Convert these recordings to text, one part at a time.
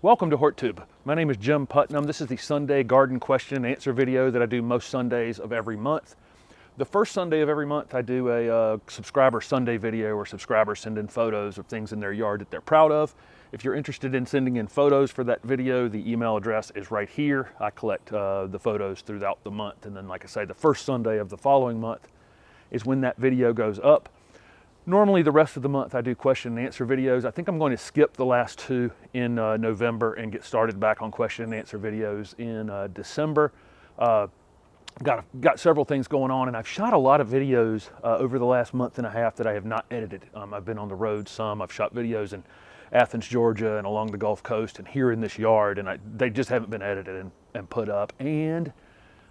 Welcome to HortTube. My name is Jim Putnam. This is the Sunday garden question and answer video that I do most Sundays of every month. The first Sunday of every month I do a subscriber Sunday video where subscribers send in photos of things in their yard that they're proud of. If you're interested in sending in photos for that video, the email address is right here. I collect the photos throughout the month, and then like I say, the first Sunday of the following month is when that video goes up. Normally the rest of the month I do question and answer videos. I think I'm going to skip the last two in November and get started back on question and answer videos in December. Got several things going on, and I've shot a lot of videos over the last month and a half that I have not edited. I've been on the road some. I've shot videos in Athens, Georgia, and along the Gulf Coast and here in this yard, and they just haven't been edited and put up. And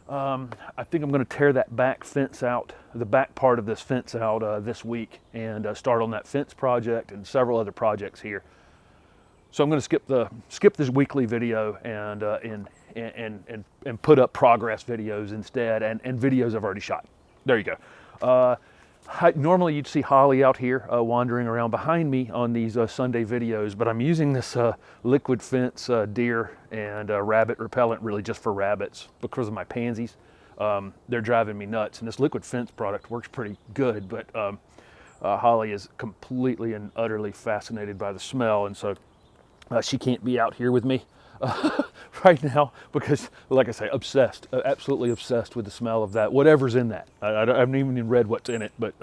I think I'm going to tear that back fence out, the back part of this fence out this week, and start on that fence project and several other projects here. So I'm going to skip this weekly video and put up progress videos instead, and videos I've already shot. There you go. Normally you'd see Holly out here wandering around behind me on these Sunday videos, but I'm using this liquid fence deer and rabbit repellent really just for rabbits because of my pansies. They're driving me nuts, and this liquid fence product works pretty good, but Holly is completely and utterly fascinated by the smell, and so she can't be out here with me right now because, like I say, obsessed, absolutely obsessed with the smell of that, whatever's in that. I haven't even read what's in it, but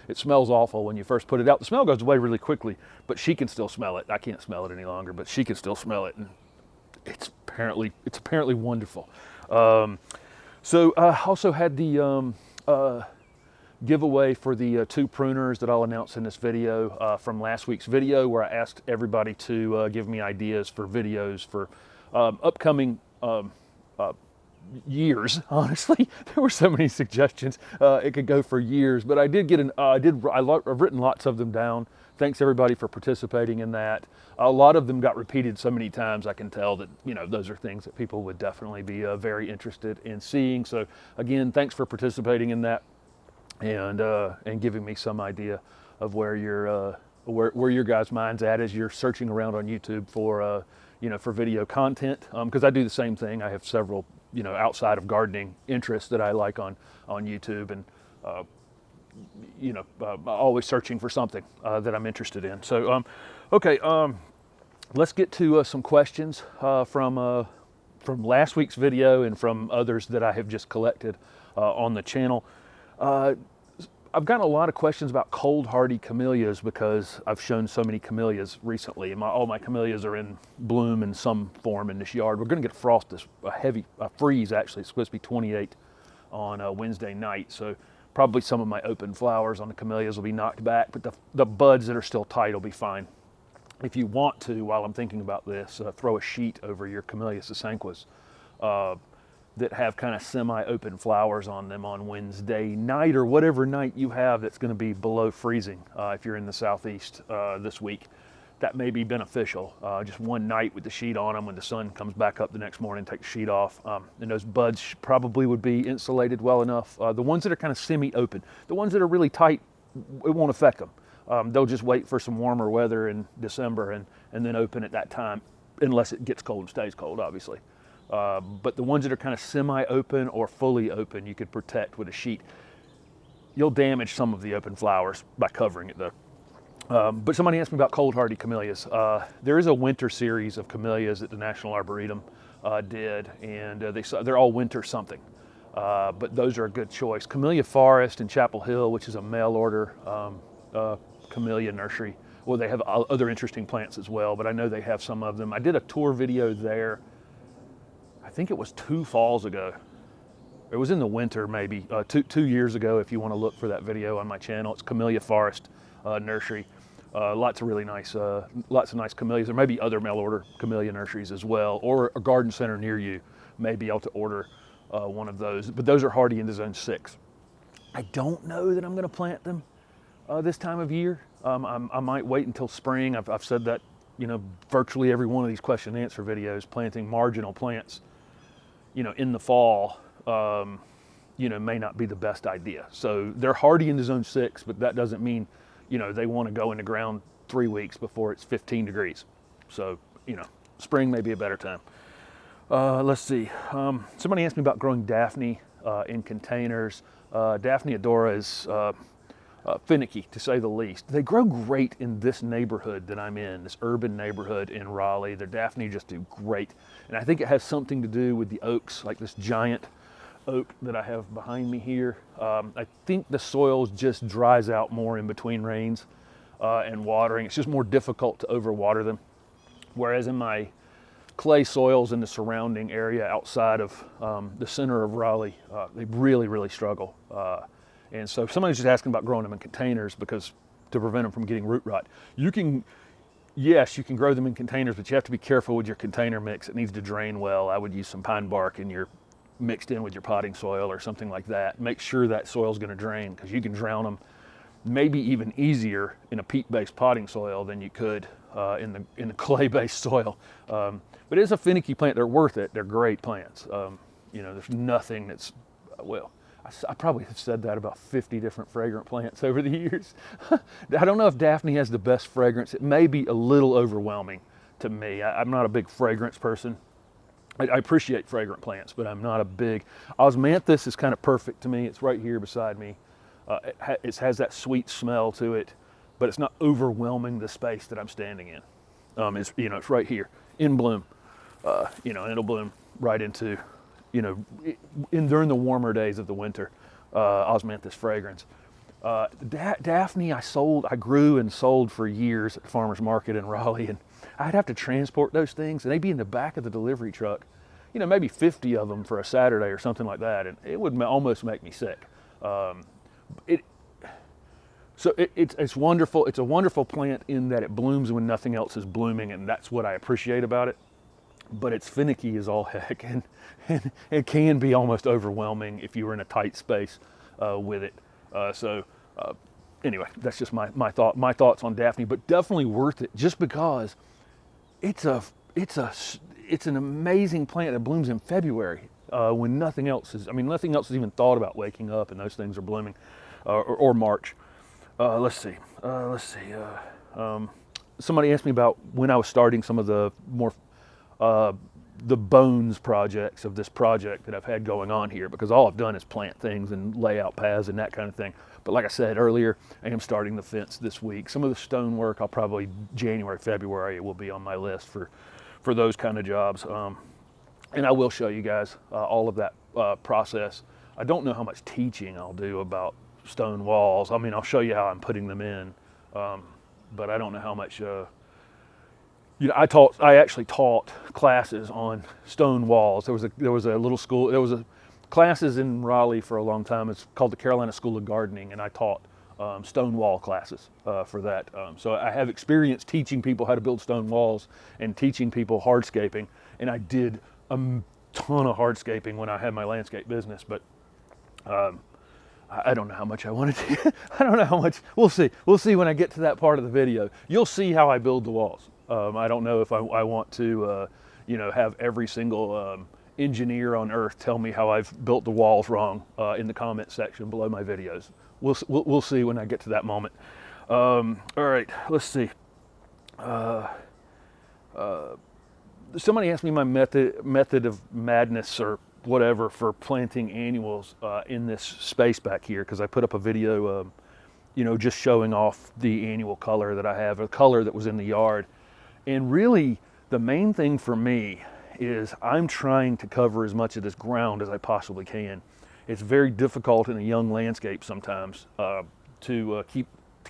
it smells awful when you first put it out. The smell goes away really quickly, but she can still smell it. I can't smell it any longer, but she can still smell it, and it's apparently wonderful. So I also had the giveaway for the two pruners that I'll announce in this video from last week's video, where I asked everybody to give me ideas for videos for upcoming years. Honestly, there were so many suggestions. It could go for years, but I did get I've written lots of them down. Thanks everybody for participating in that. A lot of them got repeated so many times I can tell that, you know, those are things that people would definitely be very interested in seeing. So again, thanks for participating in that, and giving me some idea of where your guys' mind's at as you're searching around on YouTube for for video content, because I do the same thing. I have several outside of gardening interests that I like on YouTube, and always searching for something that I'm interested in. So okay, let's get to some questions from last week's video and from others that I have just collected on the channel. I've gotten a lot of questions about cold hardy camellias because I've shown so many camellias recently, and all my camellias are in bloom in some form in this yard. We're going to get a frost, a heavy freeze actually. It's supposed to be 28 on Wednesday night, so probably some of my open flowers on the camellias will be knocked back, but the buds that are still tight will be fine. If you want to, while I'm thinking about this, throw a sheet over your Camellia sasanquas that have kind of semi-open flowers on them on Wednesday night, or whatever night you have that's going to be below freezing if you're in the southeast this week. That may be beneficial. Just one night with the sheet on them, when the sun comes back up the next morning, take the sheet off, and those buds probably would be insulated well enough. The ones that are kind of semi-open, the ones that are really tight, it won't affect them. They'll just wait for some warmer weather in December and then open at that time, unless it gets cold and stays cold, obviously. But the ones that are kind of semi-open or fully open, you could protect with a sheet. You'll damage some of the open flowers by covering it though. But somebody asked me about cold hardy camellias. There is a winter series of camellias that the National Arboretum did, and they're all winter something. But those are a good choice. Camellia Forest in Chapel Hill, which is a mail order camellia nursery. Well, they have other interesting plants as well, but I know they have some of them. I did a tour video there, I think it was 2 falls ago. It was in the winter, maybe two years ago. If you want to look for that video on my channel, it's Camellia Forest Nursery. Lots of really nice, lots of nice camellias. There may be other mail order camellia nurseries as well, or a garden center near you may be able to order one of those. But those are hardy into zone 6. I don't know that I'm going to plant them this time of year. I might wait until spring. I've said that, virtually every one of these question and answer videos, planting marginal plants in the fall, may not be the best idea. So they're hardy into zone 6, but that doesn't mean, they want to go in the ground 3 weeks before it's 15 degrees. So, spring may be a better time. Let's see. Somebody asked me about growing Daphne in containers. Daphne odora is finicky, to say the least. They grow great in this neighborhood that I'm in, this urban neighborhood in Raleigh. The Daphne just do great. And I think it has something to do with the oaks, like this giant oak that I have behind me here. I think the soil just dries out more in between rains and watering. It's just more difficult to overwater them. Whereas in my clay soils in the surrounding area outside of the center of Raleigh, they really, really struggle. And so if somebody's just asking about growing them in containers because to prevent them from getting root rot, yes, you can grow them in containers, but you have to be careful with your container mix. It needs to drain well. I would use some pine bark in your mixed in with your potting soil or something like that. Make sure that soil's going to drain, because you can drown them maybe even easier in a peat-based potting soil than you could in the clay-based soil. But it's a finicky plant. They're worth it. They're great plants. There's nothing that's, well, I probably have said that about 50 different fragrant plants over the years. I don't know if Daphne has the best fragrance. It may be a little overwhelming to me. I'm not a big fragrance person. I appreciate fragrant plants, but I'm not a big. Osmanthus is kind of perfect to me. It's right here beside me. It has that sweet smell to it, but it's not overwhelming the space that I'm standing in. It's right here in bloom, and it'll bloom right into, during the warmer days of the winter, Osmanthus fragrans. Daphne, I grew and sold for years at the farmer's market in Raleigh, and I'd have to transport those things, and they'd be in the back of the delivery truck, maybe 50 of them for a Saturday or something like that, and it would almost make me sick. It's wonderful. It's a wonderful plant in that it blooms when nothing else is blooming, and that's what I appreciate about it. But it's finicky as all heck, and it can be almost overwhelming if you were in a tight space with it. Anyway, that's just my thoughts on Daphne, but definitely worth it just because it's an amazing plant that blooms in February when nothing else is even thought about waking up and those things are blooming, or March. Let's see. Somebody asked me about when I was starting some of the more the bones projects of this project that I've had going on here, because all I've done is plant things and lay out paths and that kind of thing. But like I said earlier, I am starting the fence this week. Some of the stone work, I'll probably January, February, it will be on my list for those kind of jobs. And I will show you guys all of that process. I don't know how much teaching I'll do about stone walls. I'll show you how I'm putting them in, but I don't know how much. I actually taught classes on stone walls. There was a little school. There was classes in Raleigh for a long time. It's called the Carolina School of Gardening, and I taught stone wall classes for that. So I have experience teaching people how to build stone walls and teaching people hardscaping. And I did a ton of hardscaping when I had my landscape business, but I don't know how much I wanted to. I don't know how much. We'll see. We'll see when I get to that part of the video. You'll see how I build the walls. I don't know if I want to, have every single engineer on earth tell me how I've built the walls wrong in the comment section below my videos. We'll see when I get to that moment. All right, let's see. Somebody asked me my method of madness or whatever for planting annuals in this space back here, because I put up a video, just showing off the annual color that I have, a color that was in the yard. And really, the main thing for me is I'm trying to cover as much of this ground as I possibly can. It's very difficult in a young landscape sometimes to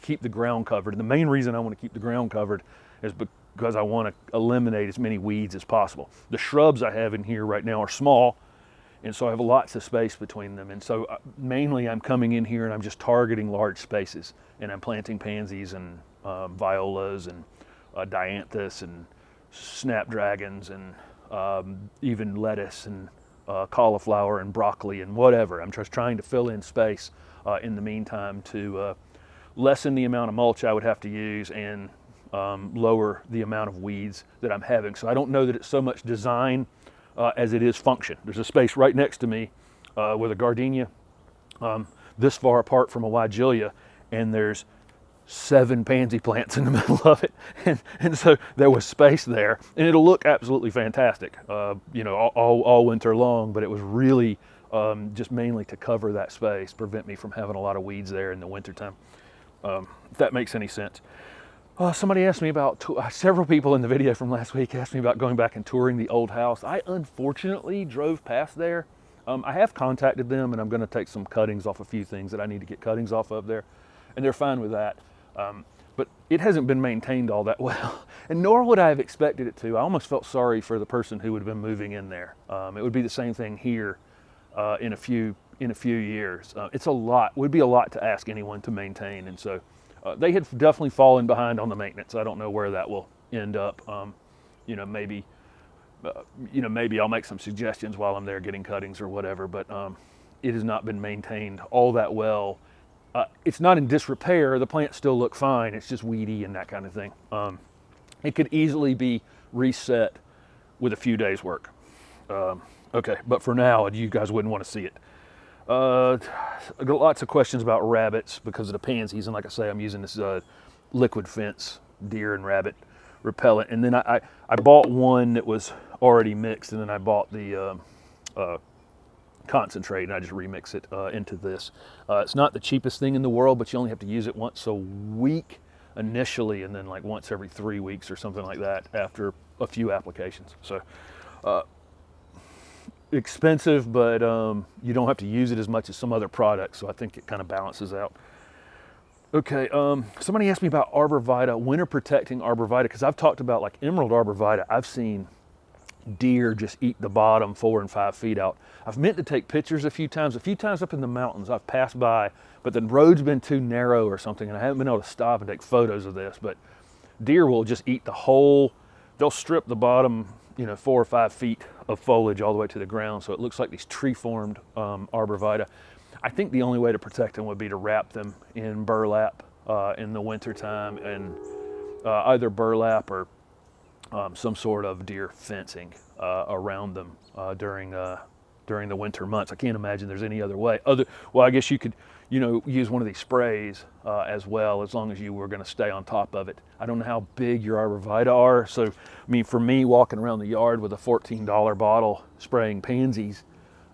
keep the ground covered. And the main reason I want to keep the ground covered is because I want to eliminate as many weeds as possible. The shrubs I have in here right now are small, and so I have lots of space between them. And so mainly I'm coming in here and I'm just targeting large spaces, and I'm planting pansies and violas and dianthus and snapdragons and even lettuce and cauliflower and broccoli and whatever. I'm just trying to fill in space in the meantime to lessen the amount of mulch I would have to use and lower the amount of weeds that I'm having. So I don't know that it's so much design as it is function. There's a space right next to me with a gardenia this far apart from a weigelia, and there's 7 pansy plants in the middle of it, and so there was space there, and it'll look absolutely fantastic, all winter long. But it was really just mainly to cover that space, prevent me from having a lot of weeds there in the wintertime. If that makes any sense. Somebody asked me about, several people in the video from last week asked me about going back and touring the old house. I unfortunately drove past there. I have contacted them, and I'm going to take some cuttings off a few things that I need to get cuttings off of there, and they're fine with that. But it hasn't been maintained all that well, and nor would I have expected it to. I almost felt sorry for the person who would have been moving in there. It would be the same thing here in a few years. It's a lot. Would be a lot to ask anyone to maintain, and so they had definitely fallen behind on the maintenance. I don't know where that will end up. Maybe I'll make some suggestions while I'm there getting cuttings or whatever. But it has not been maintained all that well. It's not in disrepair. The plants still look fine. It's just weedy and that kind of thing. It could easily be reset with a few days' work. Okay, but for now, you guys wouldn't want to see it. I got lots of questions about rabbits because of the pansies, and like I say, I'm using this liquid fence deer and rabbit repellent. And then I bought one that was already mixed, and then I bought the concentrate, and I just remix it into this. It's not the cheapest thing in the world, but you only have to use it once a week initially, and then like once every 3 weeks or something like that after a few applications. So expensive, but you don't have to use it as much as some other products, so I think it kind of balances out. Okay, somebody asked me about arborvitae, winter protecting arborvitae, because I've talked about like emerald arborvitae. I've seen deer just eat the bottom 4 and 5 feet out. I've meant to take pictures a few times up in the mountains. I've passed by, but the road's been too narrow or something, and I haven't been able to stop and take photos of this. But deer will just eat the whole, they'll strip the bottom 4 or 5 feet of foliage all the way to the ground, so it looks like these tree-formed arborvitae. I think the only way to protect them would be to wrap them in burlap in the wintertime, and either burlap or some sort of deer fencing around them during the winter months. I can't imagine there's any other way. Well, I guess you could use one of these sprays as well, as long as you were going to stay on top of it. I don't know how big your arborvitae are, so I mean, for me, walking around the yard with a $14 bottle spraying pansies,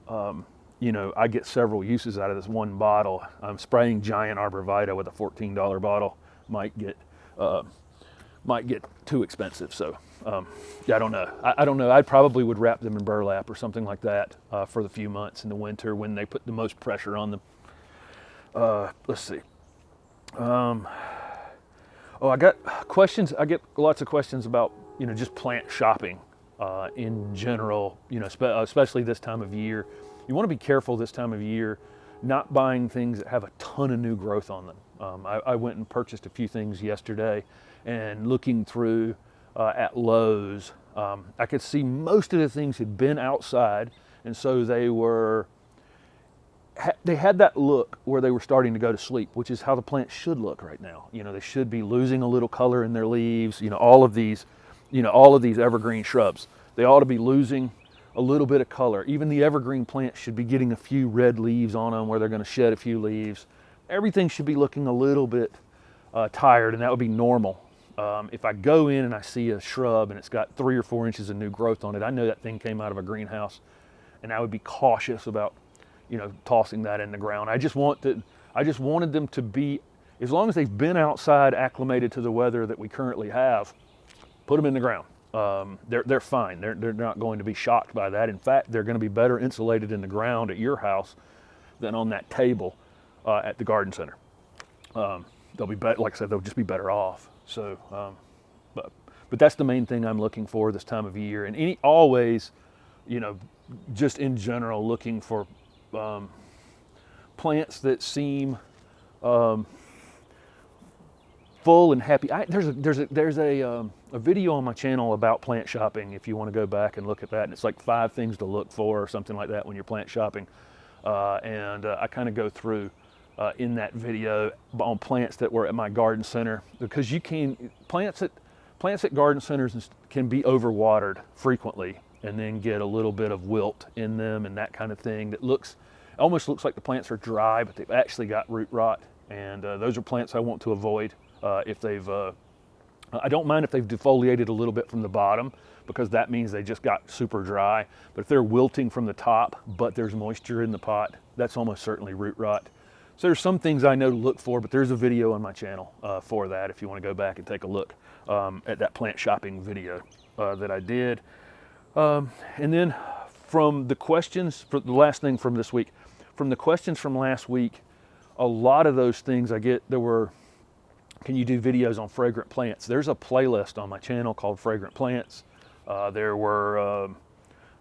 I get several uses out of this one bottle. I'm spraying giant arborvitae with a $14 bottle might get too expensive. So I don't know. I don't know. I probably would wrap them in burlap or something like that for the few months in the winter when they put the most pressure on them. Let's see. I got questions. I get lots of questions about just plant shopping in general. Especially this time of year. You want to be careful this time of year, not buying things that have a ton of new growth on them. I went and purchased a few things yesterday, and looking through at Lowe's, I could see most of the things had been outside, and so they had that look where they were starting to go to sleep, which is how the plants should look right now. They should be losing a little color in their leaves. All of these evergreen shrubs, they ought to be losing a little bit of color. Even the evergreen plants should be getting a few red leaves on them where they're going to shed a few leaves. Everything should be looking a little bit tired, and that would be normal. If I go in and I see a shrub and it's got 3 or 4 inches of new growth on it, I know that thing came out of a greenhouse, and I would be cautious about tossing that in the ground. I just wanted them to be, as long as they've been outside, acclimated to the weather that we currently have, put them in the ground. They're fine. They're not going to be shocked by that. In fact, they're going to be better insulated in the ground at your house than on that table at the garden center. They'll be better. Like I said, they'll just be better off. So, but that's the main thing I'm looking for this time of year. And always, just in general, looking for plants that seem full and happy. There's a video on my channel about plant shopping if you want to go back and look at that, and it's like 5 things to look for or something like that when you're plant shopping, and I kind of go through in that video on plants that were at my garden center, because plants at garden centers can be overwatered frequently and then get a little bit of wilt in them and that kind of thing that almost looks like the plants are dry, but they've actually got root rot And those are plants I want to avoid if they've, I don't mind if they've defoliated a little bit from the bottom, because that means they just got super dry. But if they're wilting from the top, but there's moisture in the pot, that's almost certainly root rot. So there's some things I know to look for, but there's a video on my channel for that if you want to go back and take a look at that plant shopping video that I did. And then from the questions, for the last thing from this week, from the questions from last week, a lot of those things I get, there were, can you do videos on fragrant plants? There's a playlist on my channel called Fragrant Plants. There were,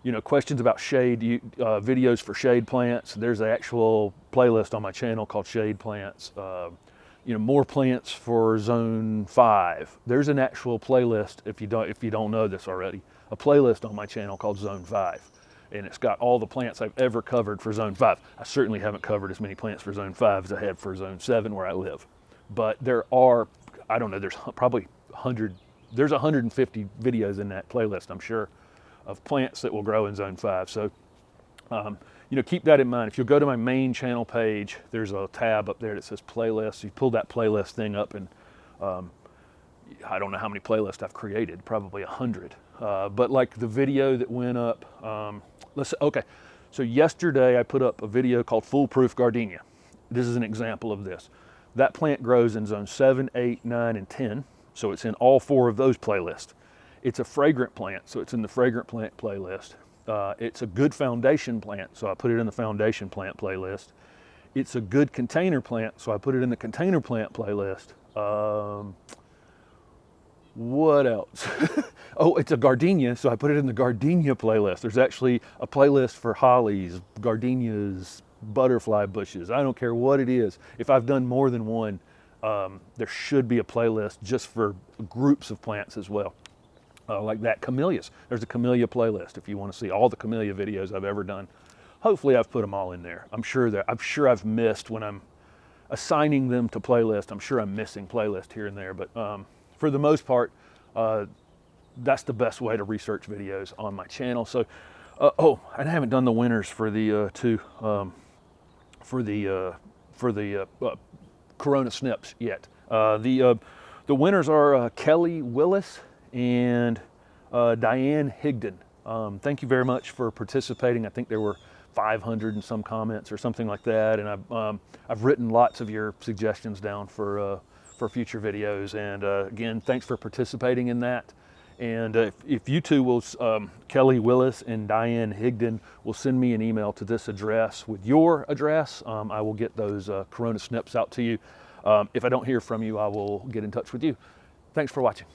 you know, questions about shade, videos for shade plants. There's an actual playlist on my channel called Shade Plants. You know, more plants for Zone 5. There's an actual playlist, if you don't know this already, a playlist on my channel called Zone 5. And it's got all the plants I've ever covered for Zone 5. I certainly haven't covered as many plants for Zone 5 as I have for Zone 7 where I live. But there are, I don't know, there's probably 100, there's 150 videos in that playlist, I'm sure, of plants that will grow in Zone 5. So, you know, keep that in mind. If you go to my main channel page, there's a tab up there that says playlist. You pull that playlist thing up, and I don't know how many playlists I've created, probably 100. But like the video that went up, okay, so yesterday I put up a video called Foolproof Gardenia. This is an example of this. That plant grows in Zone 7, 8, 9, and 10, so it's in all 4 of those playlists. It's a fragrant plant, so it's in the fragrant plant playlist. It's a good foundation plant, so I put it in the foundation plant playlist. It's a good container plant, so I put it in the container plant playlist. What else? Oh, it's a gardenia, so I put it in the gardenia playlist. There's actually a playlist for hollies, gardenias, butterfly bushes. I don't care what it is. If I've done more than one, there should be a playlist just for groups of plants as well. Like that, camellias. There's a camellia playlist if you want to see all the camellia videos I've ever done. Hopefully I've put them all in there. I'm sure I've missed when I'm assigning them to playlist. I'm sure I'm missing playlist here and there, but for the most part, that's the best way to research videos on my channel. So, oh, I haven't done the winners for the Corona Snips yet. The winners are Kelly Willis and Diane Higdon. Thank you very much for participating. I think there were 500 and some comments or something like that, and I've written lots of your suggestions down for future videos. And again, thanks for participating in that. And if you two will, Kelly Willis and Diane Higdon, will send me an email to this address with your address, I will get those Corona Snips out to you. If I don't hear from you, I will get in touch with you. Thanks for watching.